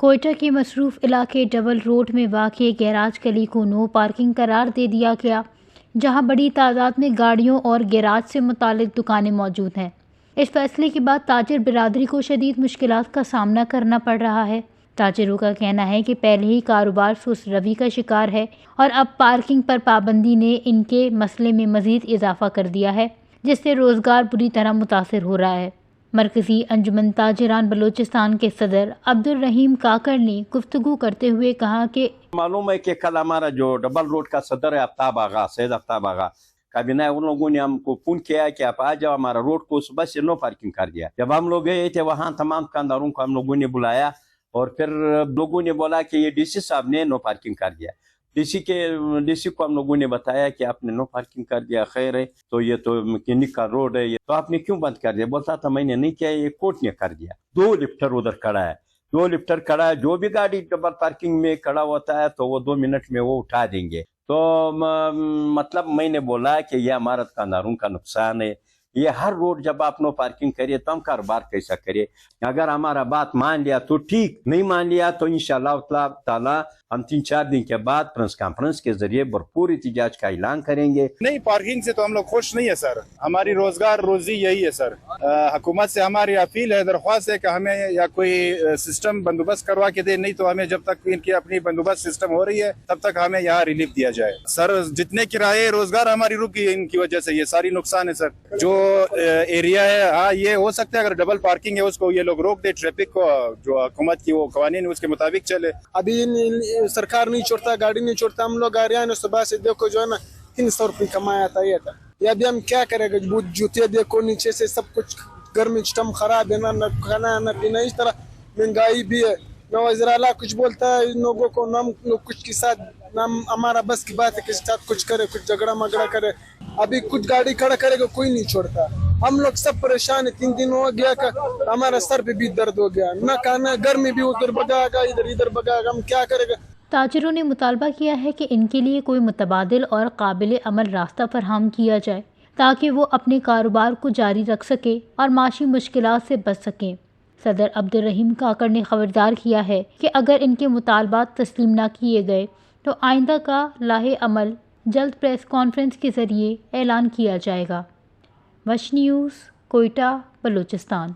کوئٹہ کے مصروف علاقے ڈبل روڈ میں واقع گیراج گلی کو نو پارکنگ قرار دے دیا گیا، جہاں بڑی تعداد میں گاڑیوں اور گیراج سے متعلق دکانیں موجود ہیں۔ اس فیصلے کے بعد تاجر برادری کو شدید مشکلات کا سامنا کرنا پڑ رہا ہے۔ تاجروں کا کہنا ہے کہ پہلے ہی کاروبار سست روی کا شکار ہے اور اب پارکنگ پر پابندی نے ان کے مسئلے میں مزید اضافہ کر دیا ہے، جس سے روزگار بری طرح متاثر ہو رہا ہے۔ مرکزی انجمن تاجران بلوچستان کے صدر عبدالرحیم کاکڑ نے گفتگو کرتے ہوئے کہا کہ معلوم ہے کہ کل ہمارا جو ڈبل روڈ کا صدر ہے آفتاب آغا، سید آفتاب آغا کابینہ، ان لوگوں نے ہم کو فون کیا کہ آپ آ جاؤ، ہمارا روڈ کو صبح سے نو پارکنگ کر دیا۔ جب ہم لوگ گئے تھے وہاں تمام دکانداروں کو ہم لوگوں نے بلایا اور پھر لوگوں نے بولا کہ یہ ڈی سی صاحب نے نو پارکنگ کر دیا۔ ڈی سی کو ہم لوگوں نے بتایا کہ آپ نے نو پارکنگ کر دیا، خیر ہے، تو یہ تو مکینک کا روڈ ہے، تو آپ نے کیوں بند کر دیا؟ بولتا تھا میں نے نہیں کیا، یہ کورٹ نے کر دیا۔ 2 لفٹر ادھر کھڑا ہے، 2 لفٹر کھڑا ہے، جو بھی گاڑی ڈبل پارکنگ میں کھڑا ہوتا ہے تو وہ 2 منٹ میں وہ اٹھا دیں گے۔ تو مطلب میں نے بولا کہ یہ ہمارا دکانداروں کا نقصان ہے، یہ ہر روڈ جب آپ نو پارکنگ کریے تو ہم کاروبار کیسا کرے؟ اگر ہمارا بات مان لیا تو ٹھیک، نہیں مان لیا تو انشاءاللہ تعالی ہم 3-4 دن کے بعد پریس کانفرنس کے ذریعے بھرپور احتجاج کا اعلان کریں گے۔ نہیں، پارکنگ سے تو ہم لوگ خوش نہیں ہے سر، ہماری روزگار روزی یہی ہے سر۔ حکومت سے ہماری اپیل ہے، درخواست ہے کہ ہمیں یا کوئی سسٹم بندوبست کروا کے دے، نہیں تو ہمیں جب تک ان کی اپنی بندوبست سسٹم ہو رہی ہے تب تک ہمیں یہاں ریلیف دیا جائے۔ سر جتنے کرائے روزگار ہماری رکی ہے ان کی وجہ سے، یہ ساری نقصان ہے سر۔ جو ایریا ہے، ہاں یہ ہو سکتا ہے اگر ڈبل پارکنگ ہے اس کو یہ لوگ روک دے، ٹریفک کو جو حکومت کی وہ قوانین اس کے مطابق چلے۔ ابھی سرکار نہیں چھوڑتا، گاڑی نہیں چھوڑتا، ہم لوگ آ رہے ہیں صبح سے، دیکھو جو ہے نا 300 روپے کمایا تھا یہ تھا، یہ ابھی ہم کیا کریں گے؟ جوتے دیکھو نیچے سے سب کچھ، گرمی چٹم خراب ہے، نہ کھانا نہ پینا، اس طرح مہنگائی بھی ہے۔ نہ وزیر اعلیٰ کچھ بولتا ہے ان لوگوں کو، نہ کچھ کے ساتھ، نہ ہمارا بس کی بات ہے کسی ساتھ کچھ کرے، کچھ جھگڑا مگڑا کرے۔ ابھی کچھ گاڑی کھڑا کرے گا کوئی نہیں چھوڑتا، ہم لوگ سب پریشان ہیں۔ 3 دن ہو گیا کہ ہمارا سر پہ بھی درد ہو گیا، نہ کھانا، گرمی بھی ادھر بگائے گا ادھر بگائے گا، ہم کیا کرے گا؟ تاجروں نے مطالبہ کیا ہے کہ ان کے لیے کوئی متبادل اور قابل عمل راستہ فراہم کیا جائے تاکہ وہ اپنے کاروبار کو جاری رکھ سکے اور معاشی مشکلات سے بچ سکیں۔ صدر عبدالرحیم کاکڑ نے خبردار کیا ہے کہ اگر ان کے مطالبات تسلیم نہ کیے گئے تو آئندہ کا لاحِ عمل جلد پریس کانفرنس کے ذریعے اعلان کیا جائے گا۔ وش نیوز، کوئٹہ، بلوچستان۔